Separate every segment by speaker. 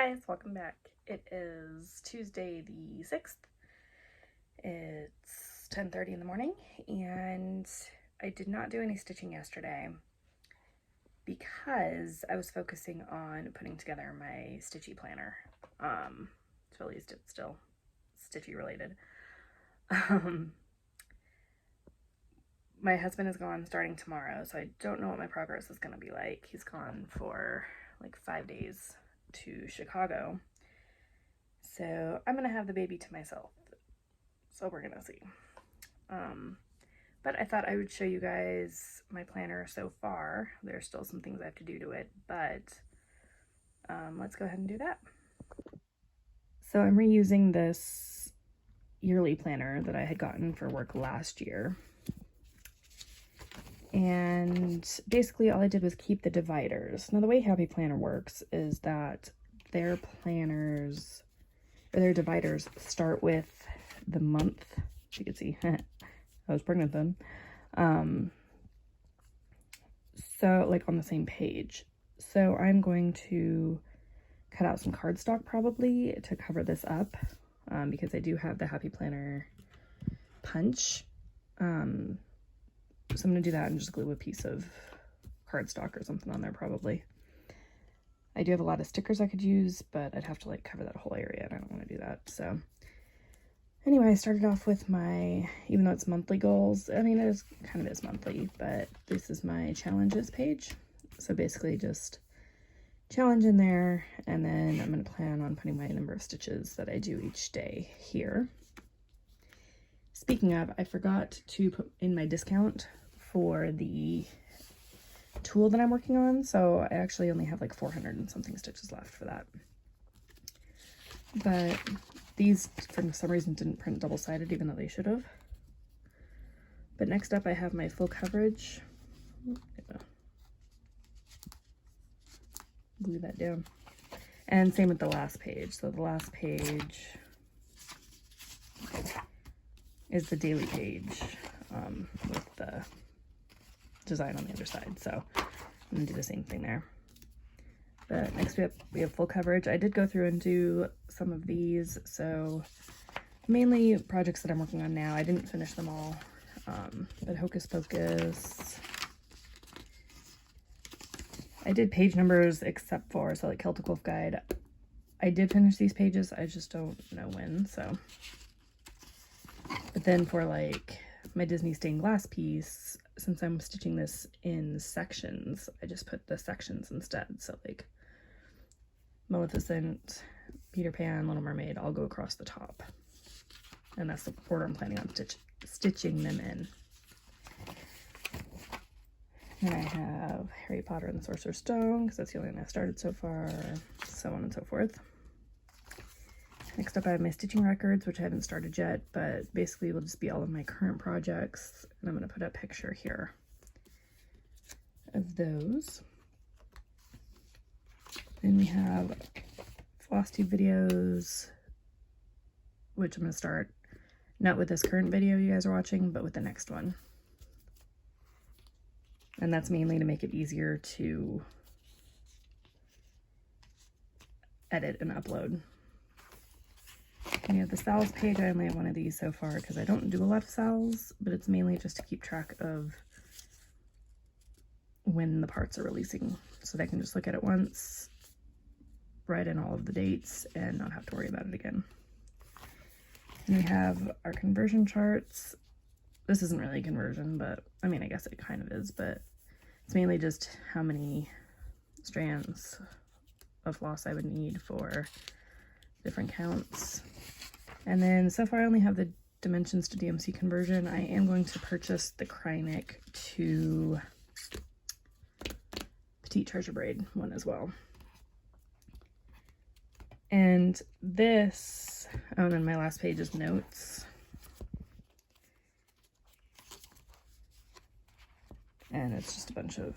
Speaker 1: Guys, welcome back. It is Tuesday the 6th. It's 10:30 in the morning and I did not do any stitching yesterday because I was focusing on putting together my stitchy planner. So at least it's still stitchy related. My husband is gone starting tomorrow, so I don't know what my progress is going to be like. He's gone for like 5 days to Chicago, so I'm gonna have the baby to myself, so we're gonna see. But I thought I would show you guys my planner so far. There's still some things I have to do to it, but let's go ahead and do that. So I'm reusing this yearly planner that I had gotten for work last year, and basically all I did was keep the dividers. Now the way Happy Planner works is that their planners, or their dividers, start with the month. You can see I was pregnant then. So like on the same page. So I'm going to cut out some cardstock probably to cover this up, because I do have the Happy Planner punch. So I'm going to do that and just glue a piece of cardstock or something on there probably. I do have a lot of stickers I could use, but I'd have to like cover that whole area and I don't want to do that. So anyway, I started off with my, even though it's monthly goals, I mean, it kind of is monthly, but this is my challenges page. So basically just challenge in there, and then I'm going to plan on putting my number of stitches that I do each day here. Speaking of, I forgot to put in my discount for the tool that I'm working on, so I actually only have like 400 and something stitches left for that. But these, for some reason, didn't print double-sided, even though they should have. But next up I have my full coverage. Glue that down. And same with the last page. So the last page is the daily page, with the design on the other side. So I'm gonna do the same thing there. But next we have full coverage. I did go through and do some of these, so mainly projects that I'm working on now. I didn't finish them all, but Hocus Pocus, I did page numbers except for, so like Celtic Wolf Guide, I did finish these pages, I just don't know when, so. But then for like my Disney stained glass piece, since I'm stitching this in sections, I just put the sections instead. So like Maleficent, Peter Pan, Little Mermaid all go across the top. And that's the order I'm planning on stitching them in. Then I have Harry Potter and the Sorcerer's Stone, because that's the only one I've started so far, so on and so forth. Next up I have my stitching records, which I haven't started yet, but basically will just be all of my current projects, and I'm going to put a picture here of those. Then we have Flosstube videos, which I'm going to start not with this current video you guys are watching, but with the next one. And that's mainly to make it easier to edit and upload. And we have the Sal's page. I only have one of these so far because I don't do a lot of Sal's, but it's mainly just to keep track of when the parts are releasing, so they can just look at it once, write in all of the dates, and not have to worry about it again. And we have our conversion charts. This isn't really a conversion, but I mean, I guess it kind of is, but it's mainly just how many strands of floss I would need for different counts. And then so far I only have the dimensions to DMC conversion. I am going to purchase the Krynic to Petite Treasure Braid one as well. And this, oh, and then my last page is notes. And it's just a bunch of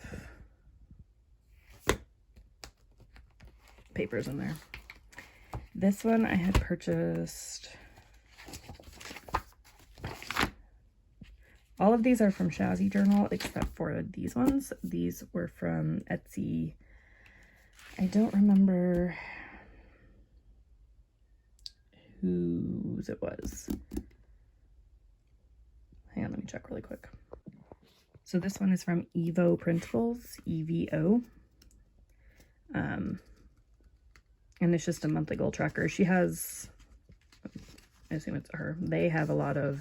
Speaker 1: papers in there. This one I had purchased, all of these are from Shazzy Journal except for these ones. These were from Etsy. I don't remember whose it was. Hang on, let me check really quick. So this one is from Evo Printables, EVO. And it's just a monthly goal tracker. She has, I assume it's her, they have a lot of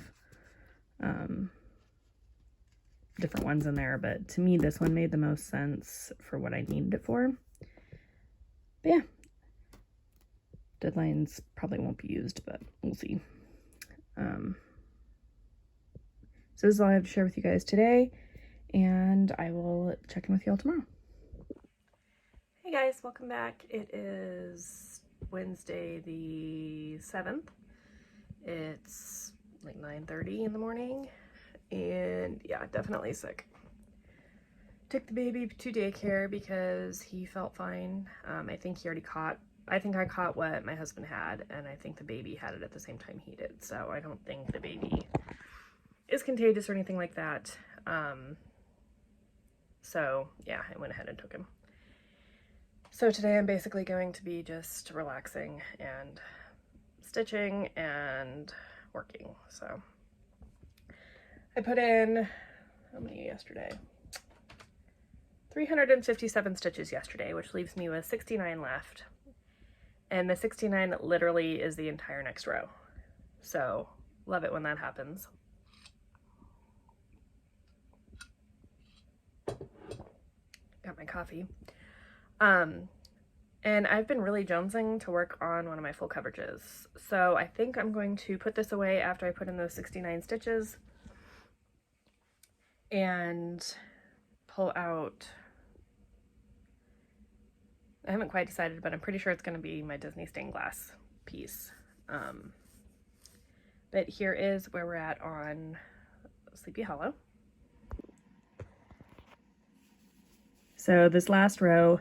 Speaker 1: different ones in there, but to me this one made the most sense for what I needed it for. But yeah, deadlines probably won't be used, but we'll see. So this is all I have to share with you guys today, and I will check in with you all tomorrow. Hey guys, welcome back. It is Wednesday the 7th. It's like 9:30 in the morning, and yeah, definitely sick. Took the baby to daycare because he felt fine. I think he already caught, I think I caught what my husband had, and I think the baby had it at the same time he did, so I don't think the baby is contagious or anything like that. So yeah, I went ahead and took him. So today I'm basically going to be just relaxing and stitching and working. So I put in, how many yesterday? 357 stitches yesterday, which leaves me with 69 left. And the 69 literally is the entire next row. So love it when that happens. Got my coffee. And I've been really jonesing to work on one of my full coverages. So I think I'm going to put this away after I put in those 69 stitches and pull out, I haven't quite decided, but I'm pretty sure it's going to be my Disney stained glass piece. But here is where we're at on Sleepy Hollow. So this last row,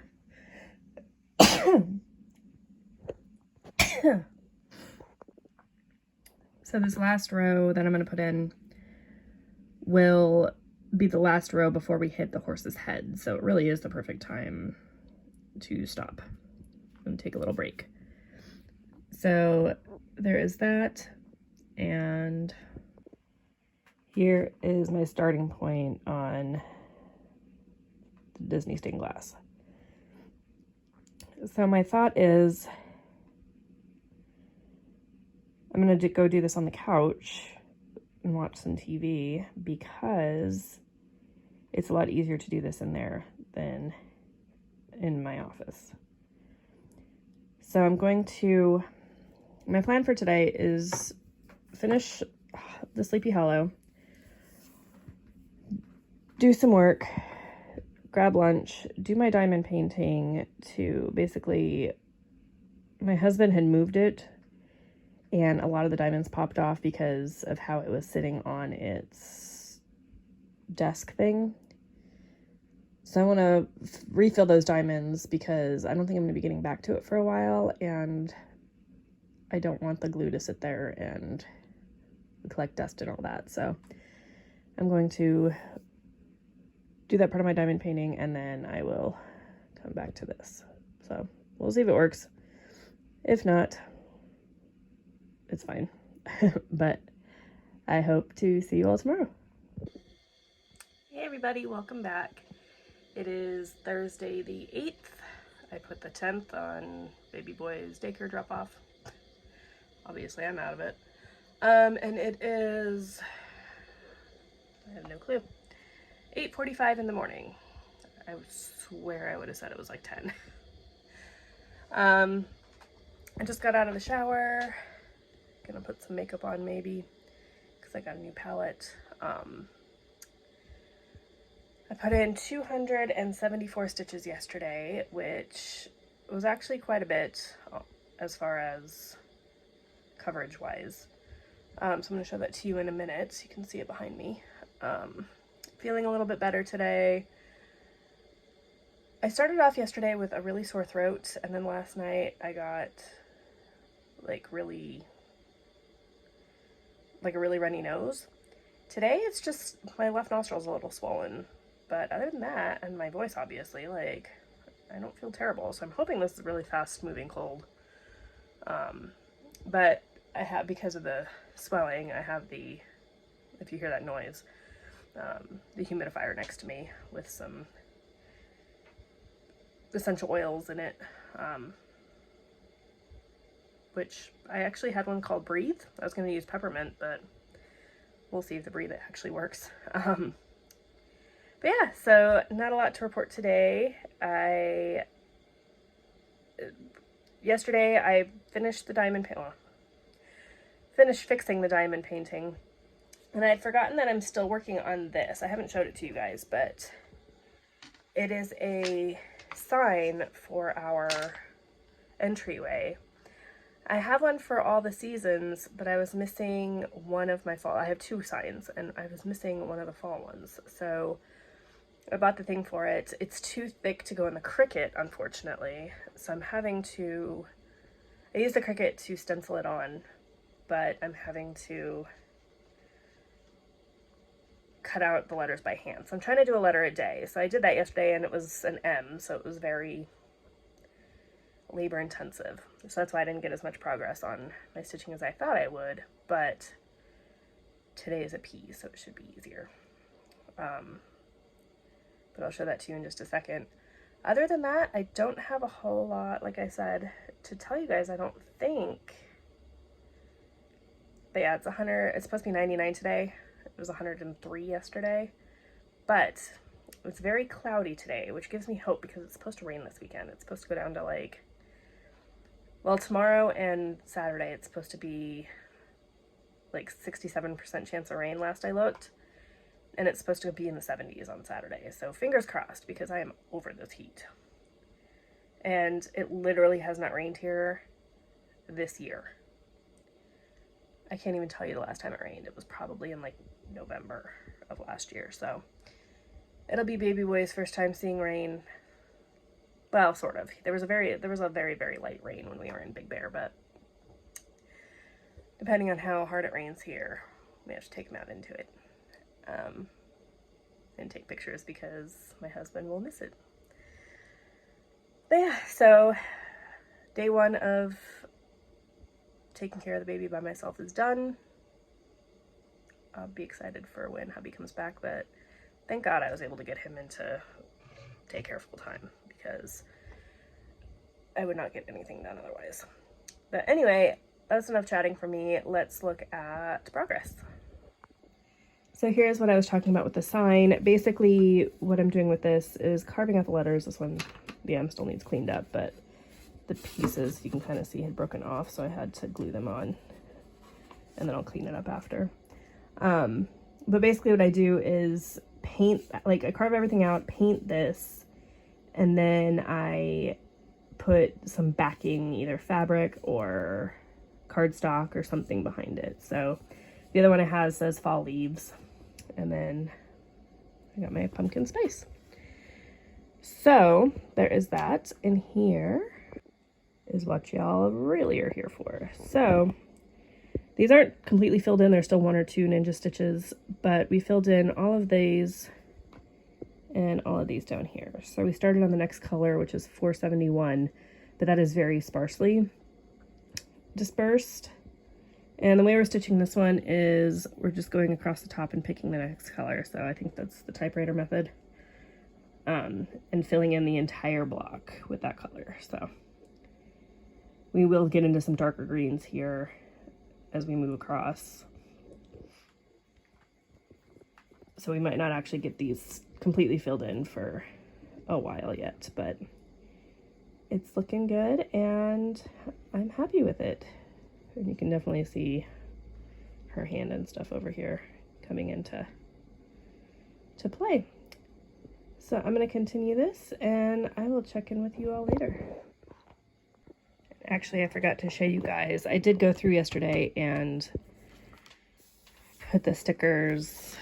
Speaker 1: so this last row that I'm going to put in will be the last row before we hit the horse's head. So it really is the perfect time to stop and take a little break. So there is that. And here is my starting point on the Disney stained glass. So my thought is I'm going to go do this on the couch and watch some TV because it's a lot easier to do this in there than in my office. So I'm going to, my plan for today is finish the Sleepy Hollow, do some work, grab lunch, do my diamond painting to basically, my husband had moved it and a lot of the diamonds popped off because of how it was sitting on its desk thing. So I want to refill those diamonds because I don't think I'm going to be getting back to it for a while, and I don't want the glue to sit there and collect dust and all that. So I'm going to do that part of my diamond painting, and then I will come back to this. So we'll see if it works. If not, it's fine. But I hope to see you all tomorrow. Hey everybody, welcome back. It is Thursday the 8th. I put the 10th on baby boy's daycare drop off. Obviously I'm out of it. And it is, I have no clue, 8:45 in the morning. I would swear I would have said it was like 10. I just got out of the shower. Gonna put some makeup on maybe because I got a new palette. I put in 274 stitches yesterday, which was actually quite a bit as far as coverage wise. So I'm going to show that to you in a minute. You can see it behind me. Feeling a little bit better today. I started off yesterday with a really sore throat, and then last night I got like a really runny nose. Today it's just my left nostril's a little swollen, but other than that, and my voice obviously, like, I don't feel terrible. So I'm hoping this is a really fast moving cold. But I have, because of the swelling, I have the, if you hear that noise, the humidifier next to me with some essential oils in it, which I actually had one called Breathe. I was going to use peppermint, but we'll see if the Breathe actually works. But yeah, so not a lot to report today. Yesterday I finished the diamond paint, finished fixing the diamond painting, and I had forgotten that I'm still working on this. I haven't showed it to you guys, but it is a sign for our entryway. I have one for all the seasons, but I was missing one of my fall. I have 2 signs, and I was missing one of the fall ones. So I bought the thing for it. It's too thick to go in the Cricut, unfortunately. So I'm having to, I use the Cricut to stencil it on, but I'm having to cut out the letters by hand. So I'm trying to do a letter a day. So I did that yesterday, and it was an M, so it was very labor intensive. So that's why I didn't get as much progress on my stitching as I thought I would, but today is a P, so it should be easier. But I'll show that to you in just a second. Other than that, I don't have a whole lot, like I said, to tell you guys, I don't think. But yeah, it's supposed to be 99 today. It was 103 yesterday, but it's very cloudy today, which gives me hope because it's supposed to rain this weekend. It's supposed to go down to like, well, tomorrow and Saturday, it's supposed to be like 67% chance of rain last I looked, and it's supposed to be in the 70s on Saturday. So fingers crossed, because I am over this heat. And it literally has not rained here this year. I can't even tell you the last time it rained. It was probably in like November of last year. So it'll be baby boy's first time seeing rain. Well, sort of. There was a very, very light rain when we were in Big Bear, but depending on how hard it rains here, we have to take him out into it. And take pictures because my husband will miss it. But yeah, so day 1 of taking care of the baby by myself is done. I'll be excited for when hubby comes back, but thank God I was able to get him into daycare full time, because I would not get anything done otherwise. But anyway, that's enough chatting for me. Let's look at progress. So here's what I was talking about with the sign. Basically, what I'm doing with this is carving out the letters. This one, the M still needs cleaned up, but the pieces you can kind of see had broken off, so I had to glue them on, and then I'll clean it up after. But basically what I do is paint, like I carve everything out, paint this, and then I put some backing, either fabric or cardstock or something behind it. So the other one I have says fall leaves, and then I got my pumpkin spice. So there is that, and here is what y'all really are here for. So these aren't completely filled in. There's still 1 or 2 ninja stitches, but we filled in all of these and all of these down here. So we started on the next color, which is 471, but that is very sparsely dispersed. And the way we're stitching this one is we're just going across the top and picking the next color. So I think that's the typewriter method, and filling in the entire block with that color. So we will get into some darker greens here as we move across. So we might not actually get these completely filled in for a while yet, but it's looking good and I'm happy with it. And you can definitely see her hand and stuff over here coming into play. So I'm going to continue this and I will check in with you all later. Actually, I forgot to show you guys. I did go through yesterday and put the stickers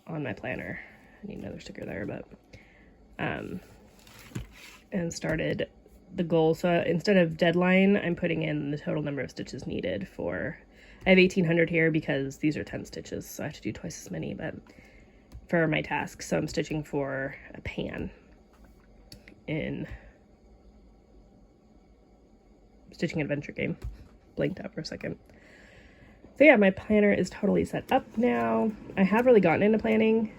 Speaker 1: on my planner. I need another sticker there, but and started the goal. So instead of deadline, I'm putting in the total number of stitches needed for, I have 1800 here because these are 10 stitches, so I have to do twice as many, but for my task. So I'm stitching for a pan in Stitching Adventure Game. Blanked out for a second. So yeah, my planner is totally set up now. I have really gotten into planning,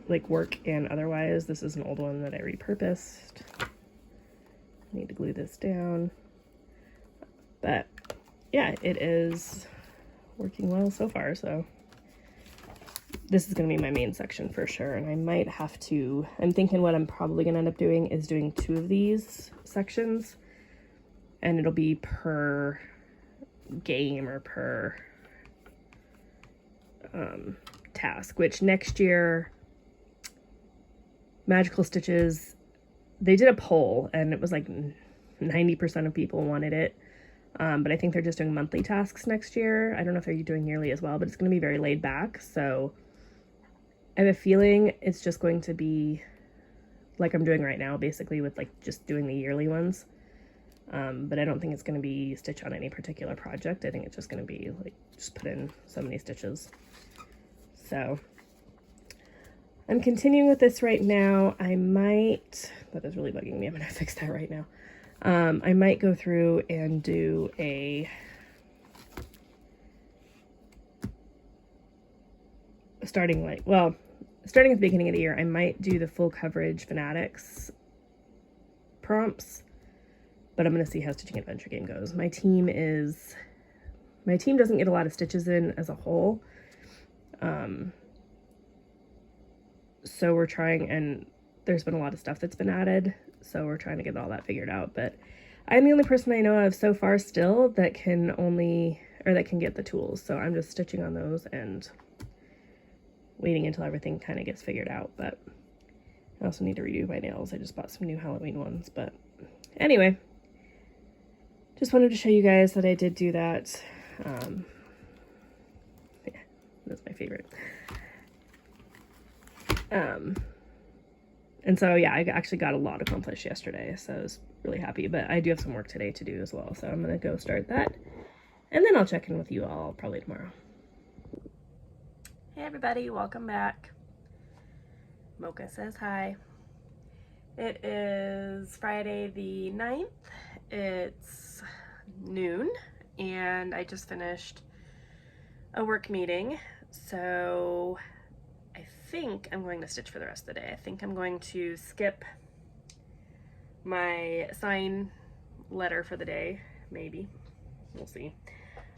Speaker 1: like work and otherwise. This is an old one that I repurposed. I need to glue this down. But yeah, it is working well so far, so this is going to be my main section for sure. And I might have to, I'm thinking what I'm probably going to end up doing is doing 2 of these sections, and it'll be per game or per task, which next year, Magical Stitches, they did a poll and it was like 90% of people wanted it. But I think they're just doing monthly tasks next year. I don't know if they're doing yearly as well, but it's going to be very laid back. So I have a feeling it's just going to be like I'm doing right now, basically with like just doing the yearly ones. But I don't think it's going to be stitch on any particular project. I think it's just going to be like just put in so many stitches. So I'm continuing with this right now. I might, that is really bugging me. I'm going to fix that right now. I might go through and do a starting at the beginning of the year, I might do the full coverage Fanatics prompts, but I'm going to see how Stitching Adventure Game goes. My team doesn't get a lot of stitches in as a whole. So we're trying, and there's been a lot of stuff that's been added, so we're trying to get all that figured out. But I'm the only person I know of so far still that can get the tools. So I'm just stitching on those and waiting until everything kind of gets figured out. But I also need to redo my nails. I just bought some new Halloween ones. But anyway, just wanted to show you guys that I did do that. Yeah, that's my favorite. And so, yeah, I actually got a lot accomplished yesterday, so I was really happy, but I do have some work today to do as well, so I'm going to go start that, and then I'll check in with you all probably tomorrow. Hey everybody, welcome back. Mocha says hi. It is Friday the 9th. It's noon, and I just finished a work meeting, so I think I'm going to stitch for the rest of the day. I think I'm going to skip my sign letter for the day, maybe. We'll see.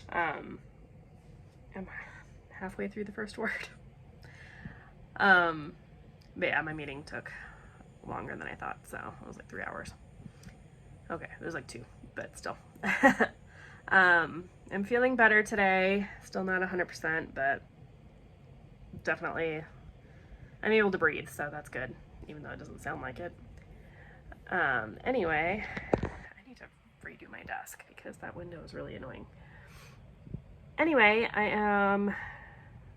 Speaker 1: I'm halfway through the first word. But yeah, my meeting took longer than I thought, so it was like 3 hours. Okay, it was like 2, but still. I'm feeling better today. Still not 100%, but definitely I'm able to breathe, so that's good, even though it doesn't sound like it. Anyway, I need to redo my desk because that window is really annoying. Anyway, I am,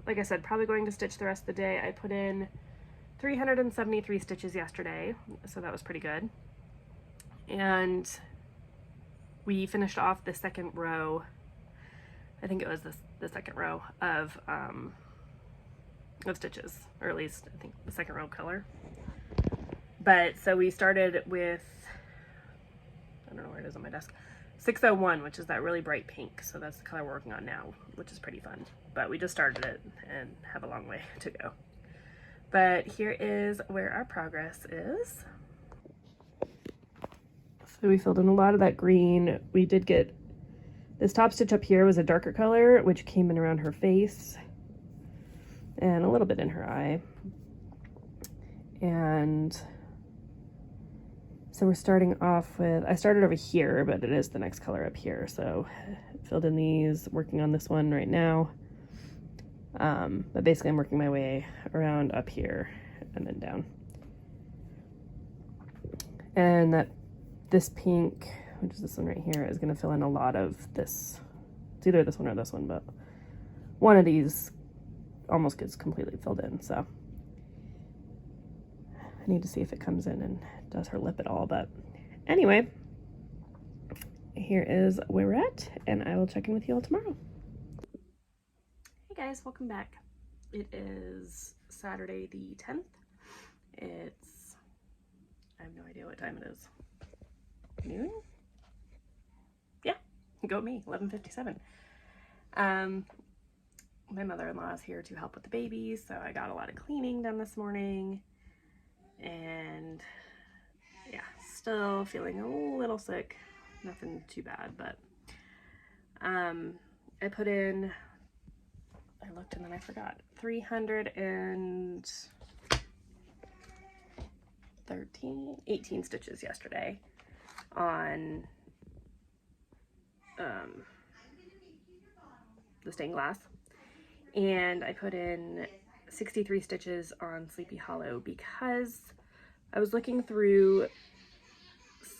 Speaker 1: like I said, probably going to stitch the rest of the day. I put in 373 stitches yesterday, so that was pretty good. And we finished off the second row, I think it was the second row of stitches, or at least I think the second row color. But so we started with, I don't know where it is on my desk, 601, which is that really bright pink. So that's the color we're working on now, which is pretty fun. But we just started it and have a long way to go. But here is where our progress is. So we filled in a lot of that green. We did get, this top stitch up here was a darker color, which came in around her face and a little bit in her eye. And so we're starting off with, I started over here, but it is the next color up here. So filled in these, working on this one right now. But basically I'm working my way around up here and then down. And this pink, which is this one right here, is going to fill in a lot of this. It's either this one or this one, but one of these almost gets completely filled in, so I need to see if it comes in and does her lip at all. But anyway, here is where we're at, and I will check in with you all tomorrow. Hey guys, welcome back. It is Saturday the 10th. It's, I have no idea what time it is. Noon? Yeah, go me, 11:57. my mother-in-law is here to help with the babies, so I got a lot of cleaning done this morning. And yeah, still feeling a little sick. Nothing too bad, but I put in, I looked and then I forgot, 18 stitches yesterday on the stained glass, and I put in 63 stitches on Sleepy Hollow because I was looking through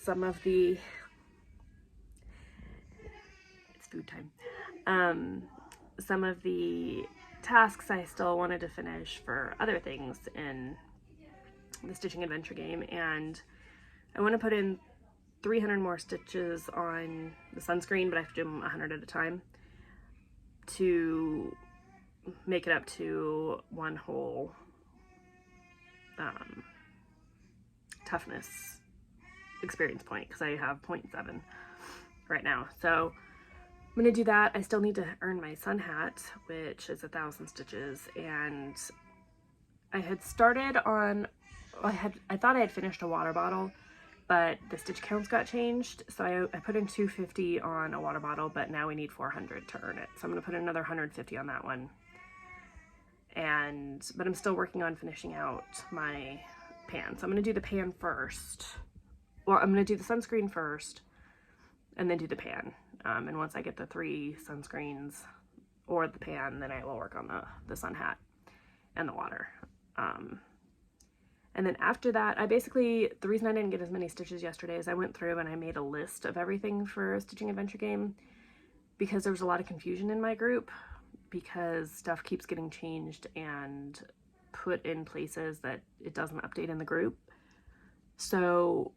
Speaker 1: some of the, it's food time, some of the tasks I still wanted to finish for other things in the stitching adventure game, and I want to put in 300 more stitches on the sunscreen, but I have to do them 100 at a time to make it up to one whole toughness experience point, because I have 0.7 right now. So I'm gonna do that. I still need to earn my sun hat, which is 1,000 stitches, and I had started on, I thought I had finished a water bottle, but the stitch counts got changed, so I put in 250 on a water bottle, but now we need 400 to earn it. So I'm gonna put another 150 on that one. But I'm still working on finishing out my pan. So I'm gonna do the pan first. Well, I'm gonna do the sunscreen first and then do the pan. And once I get the 3 sunscreens or the pan, then I will work on the sun hat and the water. And then after that, the reason I didn't get as many stitches yesterday is I went through and I made a list of everything for a stitching adventure game, because there was a lot of confusion in my group, because stuff keeps getting changed and put in places that it doesn't update in the group. So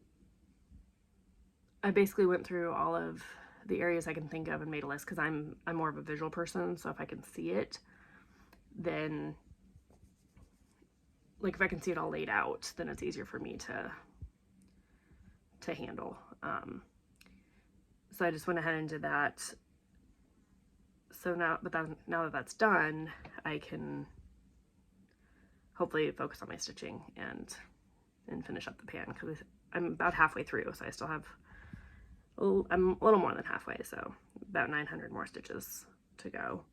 Speaker 1: I basically went through all of the areas I can think of and made a list, because I'm more of a visual person, so if I can see it, then, like, if I can see it all laid out, then it's easier for me to handle. So I just went ahead and did that. So now that that's done, I can hopefully focus on my stitching and finish up the pan, because I'm about halfway through, so I still have, I'm a little more than halfway, so about 900 more stitches to go.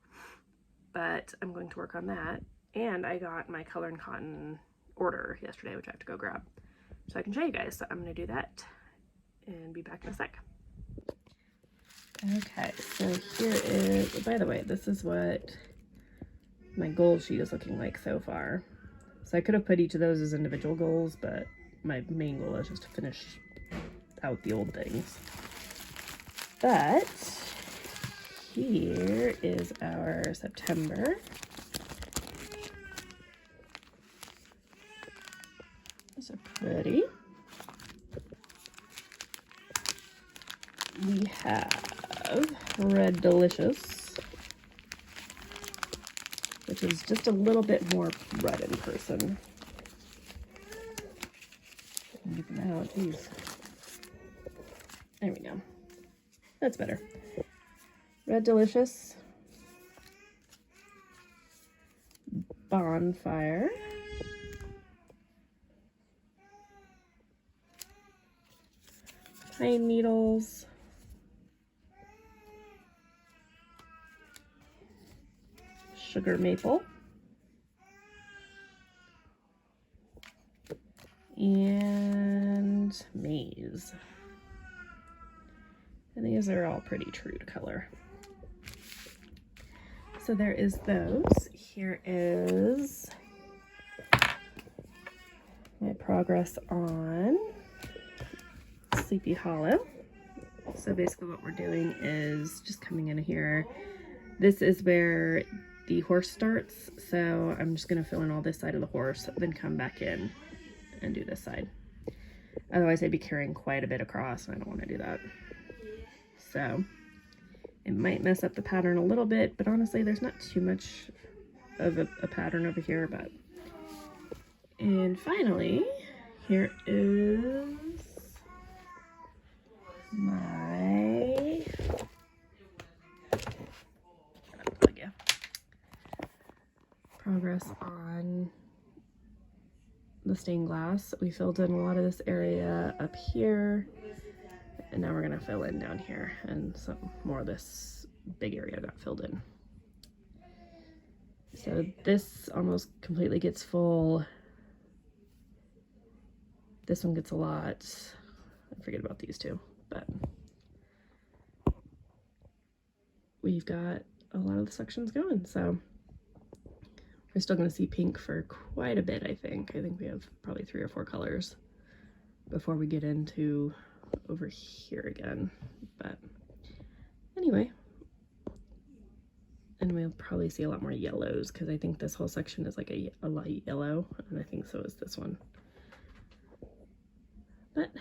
Speaker 1: But I'm going to work on that. And I got my Color and Cotton order yesterday, which I have to go grab, so I can show you guys. So I'm going to do that and be back in a sec. Okay, so here is, by the way, this is what my goal sheet is looking like so far. So I could have put each of those as individual goals, but my main goal is just to finish out the old things. But here is our September. Those are pretty. We have Red Delicious, which is just a little bit more red in person. Get them out, geez. There we go. That's better. Red Delicious, Bonfire, Pine Needles, Sugar Maple, and Maize. And these are all pretty true to color. So there is those. Here is my progress on Sleepy Hollow. So basically what we're doing is just coming in here. This is where the horse starts, so I'm just going to fill in all this side of the horse, then come back in and do this side. Otherwise I'd be carrying quite a bit across, and I don't want to do that. So it might mess up the pattern a little bit, but honestly there's not too much of a pattern over here. But and finally, here is my progress on the stained glass. We filled in a lot of this area up here, and now we're gonna fill in down here, and some more of this big area got filled in. So this almost completely gets full. This one gets a lot. I forget about these two, but we've got a lot of the sections going, so we're still going to see pink for quite a bit, I think. I think we have probably 3 or 4 colors before we get into over here again. But anyway, and we'll probably see a lot more yellows because I think this whole section is like a light yellow, and I think so is this one. But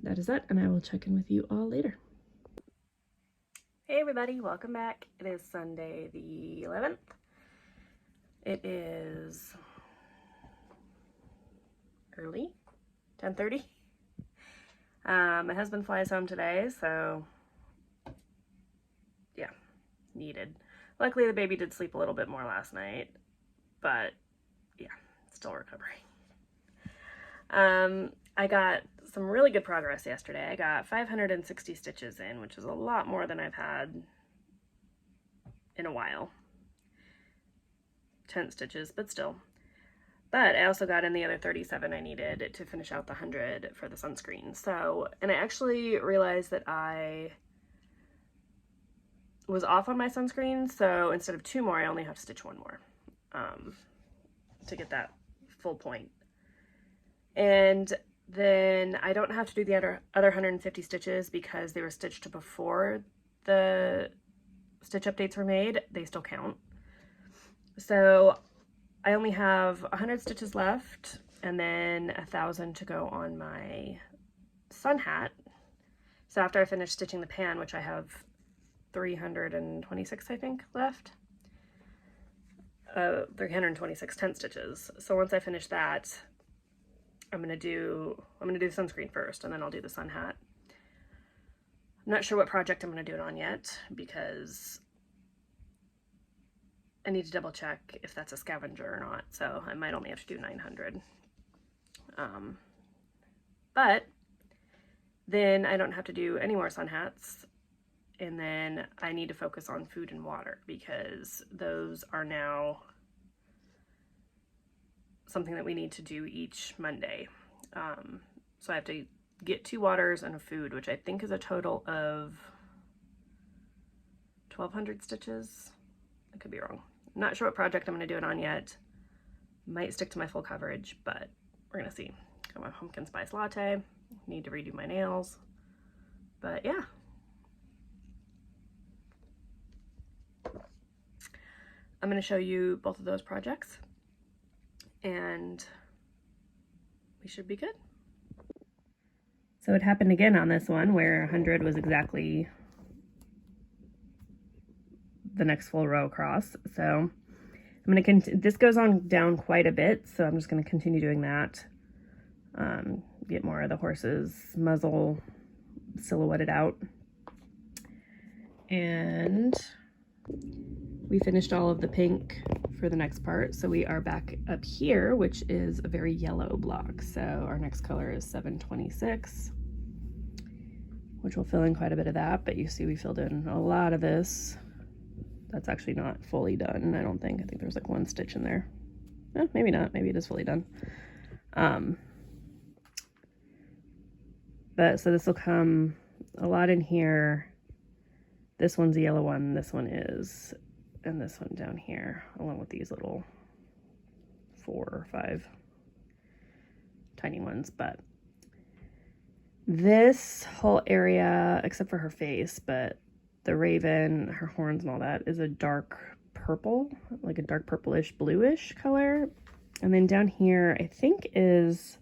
Speaker 1: that is that, and I will check in with you all later. Hey everybody, welcome back. It is Sunday the 11th. It is early, 10:30. My husband flies home today, so yeah, needed. Luckily the baby did sleep a little bit more last night, but yeah, still recovering. I got some really good progress yesterday. I got 560 stitches in, which is a lot more than I've had in a while. 10 stitches, but still. But I also got in the other 37 I needed to finish out the 100 for the sunscreen. So, and I actually realized that I was off on my sunscreen, so instead of 2 more, I only have to stitch 1 more to get that full point. And then I don't have to do the other 150 stitches because they were stitched before the stitch updates were made. They still count. So I only have 100 stitches left and then 1,000 to go on my sun hat. So after I finish stitching the pan, which I have 326, I think, left, 326 10 stitches. So once I finish that, I'm gonna do sunscreen first, and then I'll do the sun hat. I'm not sure what project I'm gonna do it on yet because I need to double check if that's a scavenger or not, so I might only have to do 900. But then I don't have to do any more sun hats, and then I need to focus on food and water because those are now something that we need to do each Monday. So I have to get 2 waters and a food, which I think is a total of 1,200 stitches. I could be wrong. I'm not sure what project I'm going to do it on yet. Might stick to my full coverage, but we're going to see. Got my pumpkin spice latte. Need to redo my nails. But yeah. I'm going to show you both of those projects, and we should be good. So it happened again on this one where 100 was exactly the next full row across. So I'm going to this goes on down quite a bit, so I'm just going to continue doing that. Get more of the horse's muzzle silhouetted out. And we finished all of the pink for the next part, so we are back up here, which is a very yellow block. So our next color is 726, which will fill in quite a bit of that, but you see we filled in a lot of this. That's actually not fully done, I don't think. I think there's like 1 stitch in there. Maybe not, maybe it is fully done. But so this will come a lot in here. This one's a yellow one, this one is, and this one down here, along with these little 4 or 5 tiny ones. But this whole area, except for her face, but the raven, her horns and all that, is a dark purple, like a dark purplish bluish color. And then down here, I think is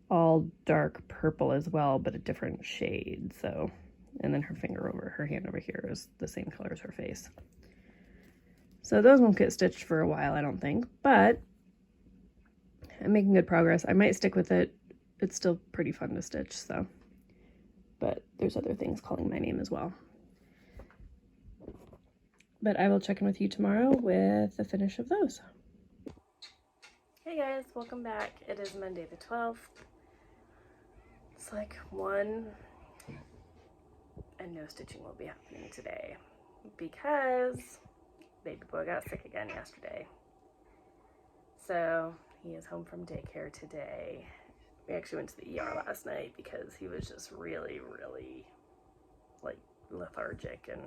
Speaker 1: all dark purple as well, but a different shade. So, and then her hand over here is the same color as her face. So those won't get stitched for a while, I don't think, but I'm making good progress. I might stick with it. It's still pretty fun to stitch, so. But there's other things calling my name as well. but I will check in with you tomorrow with the finish of those. Hey guys, welcome back. It is Monday the 12th. It's like 1 and no stitching will be happening today because baby boy got sick again yesterday. So he is home from daycare today. We actually went to the ER last night because he was just really like lethargic, and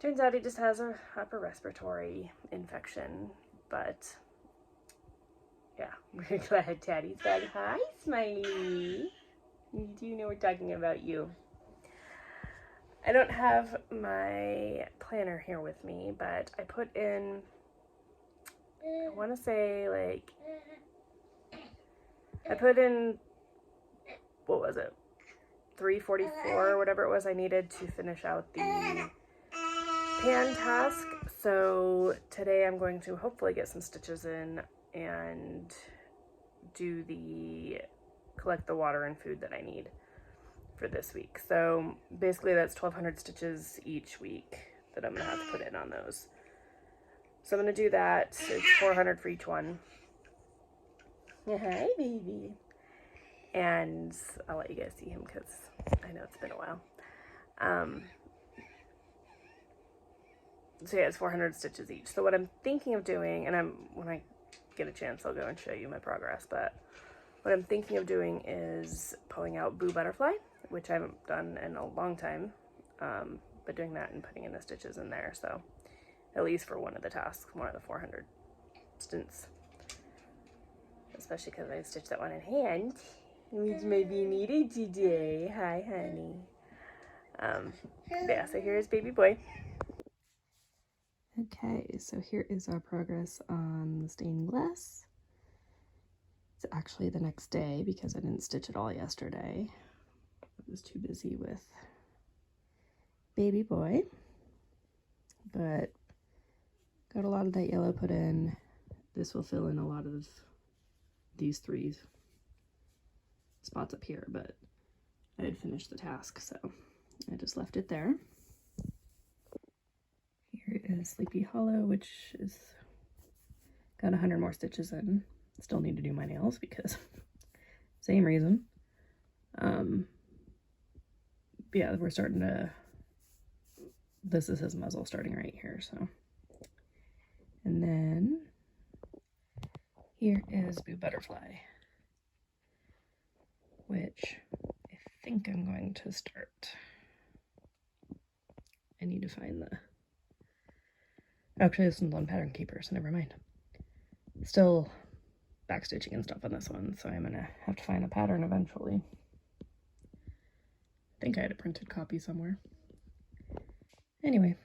Speaker 1: turns out he just has a upper respiratory infection. But yeah, we're glad Daddy's back. Hi, Smiley. You do know we're talking about you. I don't have my planner here with me, but I put in, I want to say like, I put in, what was it, 344 or whatever it was I needed to finish out the pan task. So today I'm going to hopefully get some stitches in and do collect the water and food that I need for this week. So basically that's 1,200 stitches each week that I'm gonna have to put in on those. So I'm gonna do that. It's 400 for each one. Hi, baby. And I'll let you guys see him because I know it's been a while. So yeah, it's 400 stitches each. So what I'm thinking of doing, and when I get a chance, I'll go and show you my progress, but what I'm thinking of doing is pulling out Boo Butterfly, which I haven't done in a long time, but doing that and putting in the stitches in there. So at least for one of the tasks, one of the 400 stints, especially because I stitched that one in hand, which may be needed today. Hi, honey. Yeah, so here's baby boy. Okay, so here is our progress on the stained glass. It's actually the next day because I didn't stitch it all yesterday. I was too busy with baby boy, but got a lot of that yellow put in. This will fill in a lot of these 3 spots up here, but I had finished the task, so I just left it there. Here is Sleepy Hollow, which is got 100 more stitches in. Still need to do my nails because same reason. Yeah, we're starting to, this is his muzzle starting right here, so. And then here is Boo Butterfly, which I think I'm going to start. I need to find the, actually this one's on Pattern Keeper, so never mind. Still backstitching and stuff on this one, so I'm gonna have to find a pattern eventually. I think I had a printed copy somewhere. Anyway,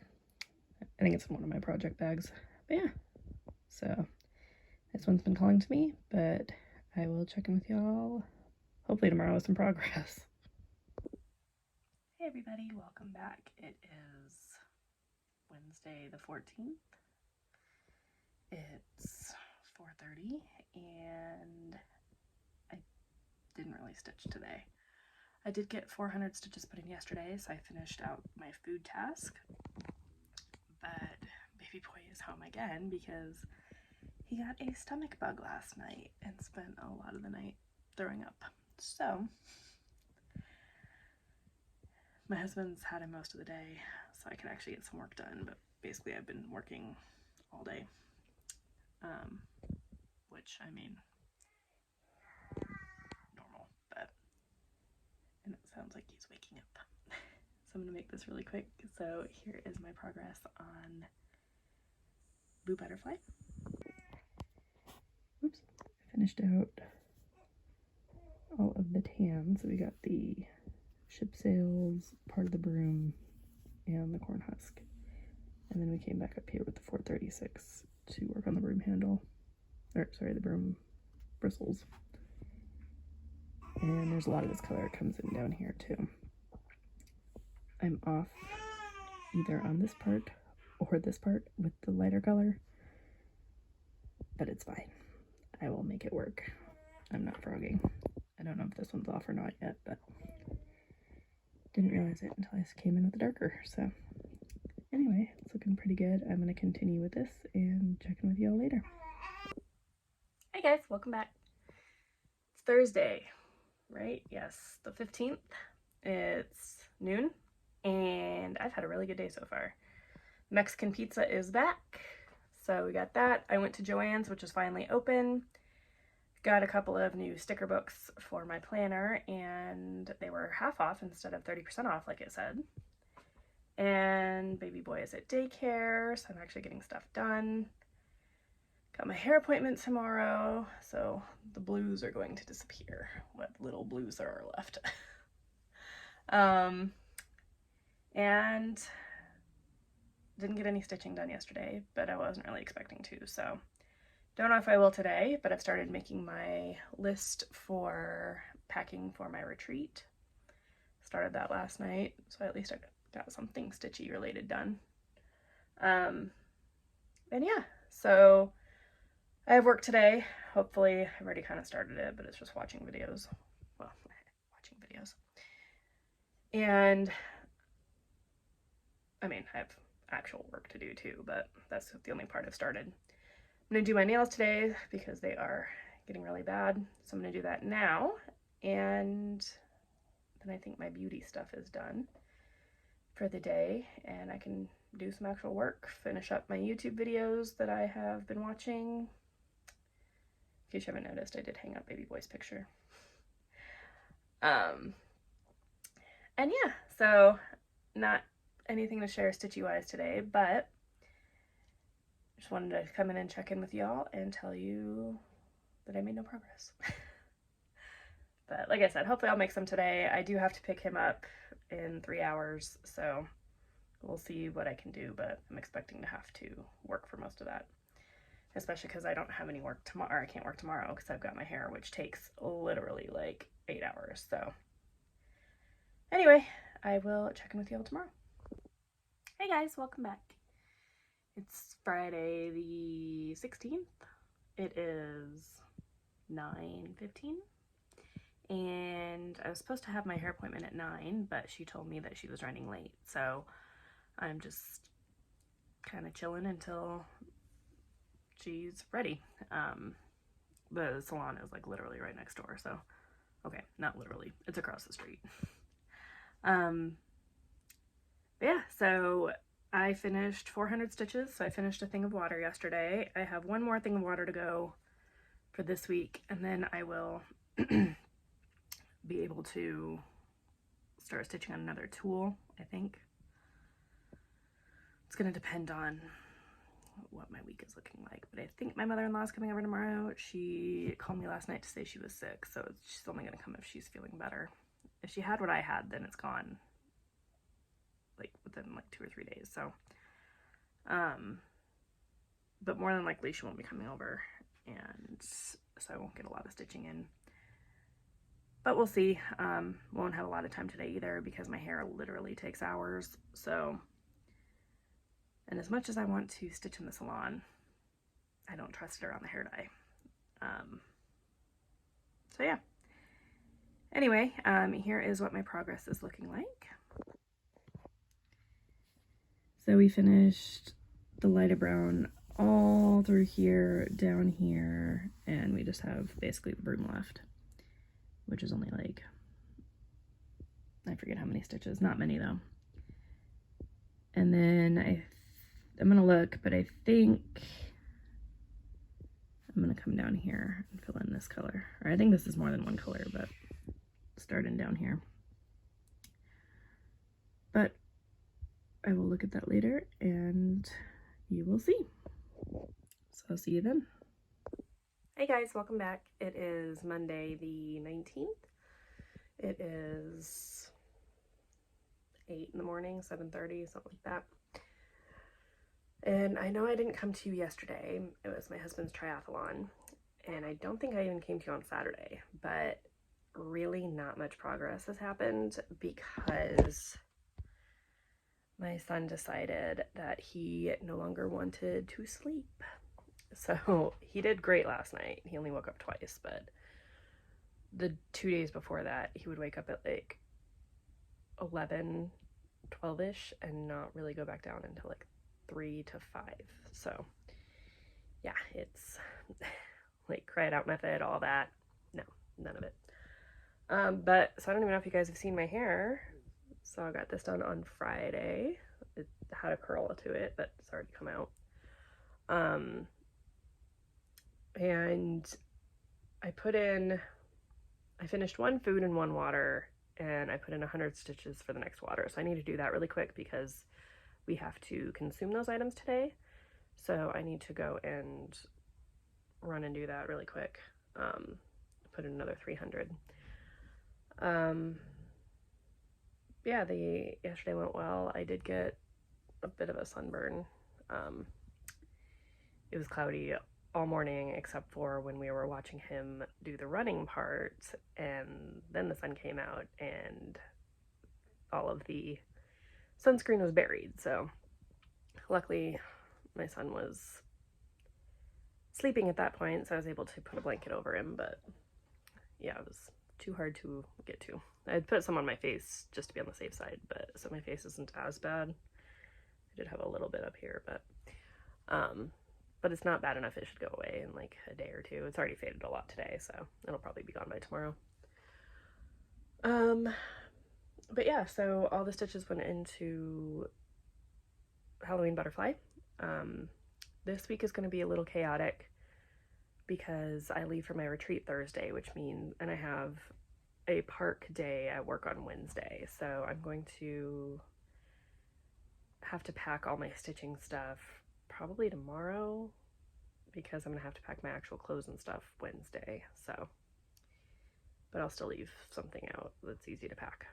Speaker 1: I think it's in one of my project bags. But yeah, so this one's been calling to me, but I will check in with y'all hopefully tomorrow with some progress. Hey everybody, welcome back. It is Wednesday the 14th. It's 4:30 and I didn't really stitch today. I did get 400 stitches put in yesterday, so I finished out my food task. But baby boy is home again because he got a stomach bug last night and spent a lot of the night throwing up. So my husband's had him most of the day, so I can actually get some work done, but basically I've been working all day. Which, I mean, normal, but, and it sounds like he's waking up. So I'm going to make this really quick. So here is my progress on Boo Butterfly. Oops, I finished out all of the tan. So we got the ship sails, part of the broom, and the corn husk. And then we came back up here with the 436 to work on the broom handle. Or, sorry, the broom bristles. And there's a lot of this color that comes in down here too. I'm off either on this part or this part with the lighter color, but it's fine. I will make it work. I'm not frogging. I don't know if this one's off or not yet, but didn't realize it until I came in with the darker, so Anyway, it's looking pretty good. I'm going to continue with this and check in with y'all later. Hey guys, welcome back. It's Thursday, right? Yes, the 15th. It's noon, and I've had a really good day so far. Mexican pizza is back, so we got that. I went to Joann's, which is finally open. Got a couple of new sticker books for my planner, and they were half off instead of 30% off like it said. And baby boy is at daycare, so I'm actually getting stuff done. Got my hair appointment tomorrow, so the blues are going to disappear, what little blues there are left. And didn't get any stitching done yesterday, but I wasn't really expecting to, so don't know if I will today, but I've started making my list for packing for my retreat. Started that last night, so at least I got something stitchy related done. And yeah, so I have work today. Hopefully, I've already kind of started it, but it's just watching videos. Well, watching videos. And I mean, I have actual work to do too, but that's the only part I've started. I'm gonna do my nails today because they are getting really bad. So I'm gonna do that now. And then I think my beauty stuff is done for the day, and I can do some actual work, finish up my YouTube videos that I have been watching. In case you haven't noticed, I did hang up baby boy's picture. And yeah, so not anything to share stitchy wise today, but just wanted to come in and check in with y'all and tell you that I made no progress. But like I said, hopefully I'll make some today. I do have to pick him up in 3 hours, so we'll see what I can do, but I'm expecting to have to work for most of that, especially because I don't have any work tomorrow. I can't work tomorrow because I've got my hair, which takes literally like 8 hours. So anyway, I will check in with y'all tomorrow. Hey guys, welcome back. It's Friday the 16th. It is 9:15. And I was supposed to have my hair appointment at 9, but she told me that she was running late. So I'm just kind of chilling until she's ready. The salon is like literally right next door. So, okay, not literally. It's across the street. Yeah, so I finished 400 stitches. So I finished a thing of water yesterday. I have one more thing of water to go for this week, and then I will be able to start stitching on another tulle, I think. It's going to depend on what my week is looking like, but I think my mother-in-law is coming over tomorrow. She called me last night to say she was sick, so she's only going to come if she's feeling better. If she had what I had, then it's gone like within like 2 or 3 days. So but more than likely she won't be coming over, and so I won't get a lot of stitching in. But we'll see. Won't have a lot of time today either because my hair literally takes hours. So, and as much as I want to stitch in the salon, I don't trust it around the hair dye. So yeah. Anyway, here is what my progress is looking like. So we finished the lighter brown all through here, down here, and we just have basically the broom left, which is only like, I forget how many stitches, not many though. And then I'm gonna look, but I think I'm gonna come down here and fill in this color. Or I think this is more than one color, but starting down here. But I will look at that later and you will see. So I'll see you then. Hey guys, welcome back. It is Monday the 19th. It is 8 in the morning, 7:30, something like that. And I know I didn't come to you yesterday. It was my husband's triathlon. And I don't think I even came to you on Saturday, but really not much progress has happened because my son decided that he no longer wanted to sleep. So he did great last night. He only woke up twice, but the 2 days before that, he would wake up at like 11
Speaker 2: 12-ish and not really go back down until like 3 to 5. So yeah, it's like cry it out method, all that. No, none of it. But so I don't even know if you guys have seen my hair. So I got this done on Friday. It had a curl to it, but it's already come out. And I finished one food and one water, and I put in 100 stitches for the next water. So I need to do that really quick because we have to consume those items today. So I need to go and run and do that really quick. Put in another 300. Yeah, yesterday went well. I did get a bit of a sunburn. It was cloudy all morning except for when we were watching him do the running part, and then the sun came out and all of the sunscreen was buried. So luckily my son was sleeping at that point, so I was able to put a blanket over him, but yeah, it was too hard to get to. I'd put some on my face just to be on the safe side, but so my face isn't as bad. I did have a little bit up here, but it's not bad enough it should go away in like a day or two. It's already faded a lot today, so it'll probably be gone by tomorrow. But yeah, so all the stitches went into Halloween Butterfly. This week is going to be a little chaotic because I leave for my retreat Thursday, which means, and I have a park day at work on Wednesday, so I'm going to have to pack all my stitching stuff probably tomorrow because I'm gonna have to pack my actual clothes and stuff Wednesday. So, but I'll still leave something out that's easy to pack.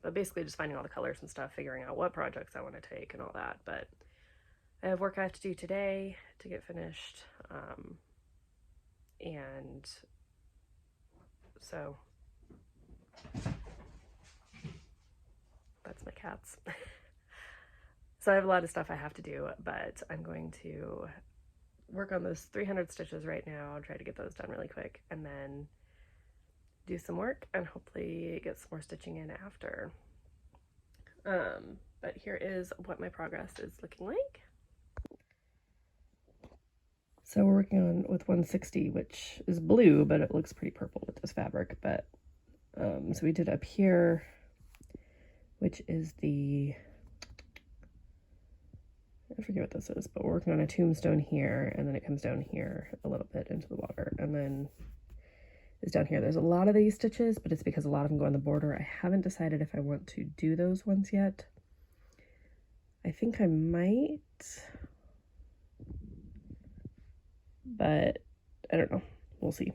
Speaker 2: But basically just finding all the colors and stuff, figuring out what projects I want to take and all that. But I have work I have to do today to get finished. And so that's my cats. So I have a lot of stuff I have to do, but I'm going to work on those 300 stitches right now. I'll try to get those done really quick and then do some work and hopefully get some more stitching in after. But here is what my progress is looking like.
Speaker 1: So we're working on with 160, which is blue, but it looks pretty purple with this fabric. But so we did up here, which is I forget what this is, but we're working on a tombstone here, and then it comes down here a little bit into the water, and then is down here. There's a lot of these stitches, but it's because a lot of them go on the border. I haven't decided if I want to do those ones yet. I think I might, but I don't know. We'll see.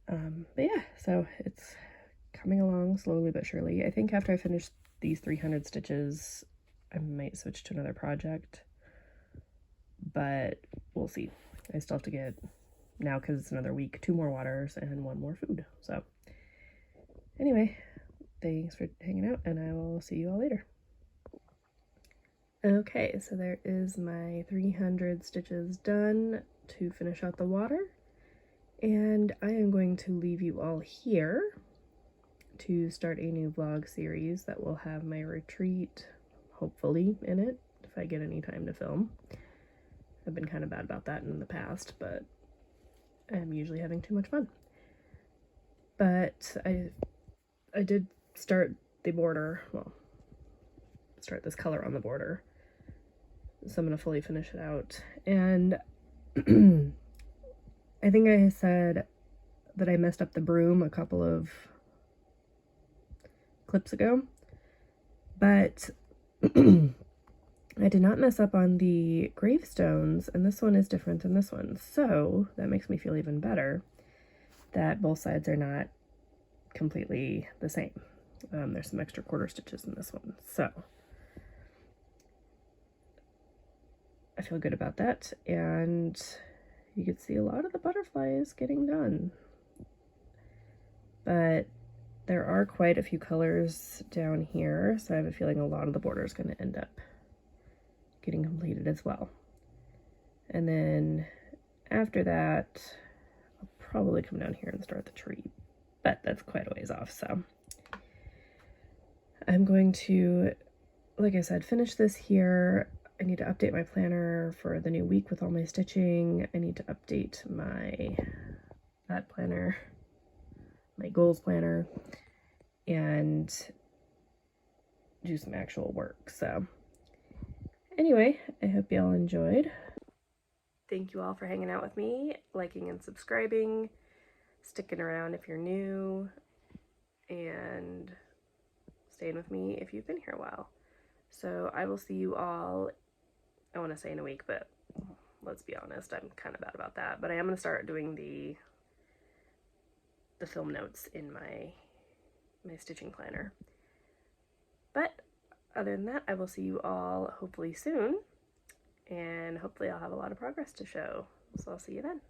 Speaker 1: But yeah, so it's coming along slowly but surely. I think after I finish these 300 stitches, I might switch to another project, but we'll see. I still have to get, now because it's another week, 2 more waters and 1 more food. So anyway, thanks for hanging out, and I will see you all later. Okay, so there is my 300 stitches done to finish out the water, and I am going to leave you all here to start a new vlog series that will have my retreat hopefully in it, if I get any time to film. I've been kind of bad about that in the past, but I'm usually having too much fun. But I did start the border, well, start this color on the border, so I'm going to fully finish it out. And I think I said that I messed up the broom a couple of clips ago, but I did not mess up on the gravestones, and this one is different than this one, so that makes me feel even better that both sides are not completely the same. There's some extra quarter stitches in this one, so I feel good about that, and you can see a lot of the butterflies getting done, but there are quite a few colors down here, so I have a feeling a lot of the border is going to end up getting completed as well. And then after that, I'll probably come down here and start the tree, but that's quite a ways off, so I'm going to, like I said, finish this here. I need to update my planner for the new week with all my stitching. I need to update my that planner, my goals planner, and do some actual work. So anyway, I hope y'all enjoyed.
Speaker 2: Thank you all for hanging out with me, liking and subscribing, sticking around if you're new, and staying with me if you've been here a while. So I will see you all, I want to say in a week, but let's be honest, I'm kind of bad about that. But I am going to start doing the film notes in my stitching planner. But other than that, I will see you all hopefully soon, and hopefully I'll have a lot of progress to show. So I'll see you then.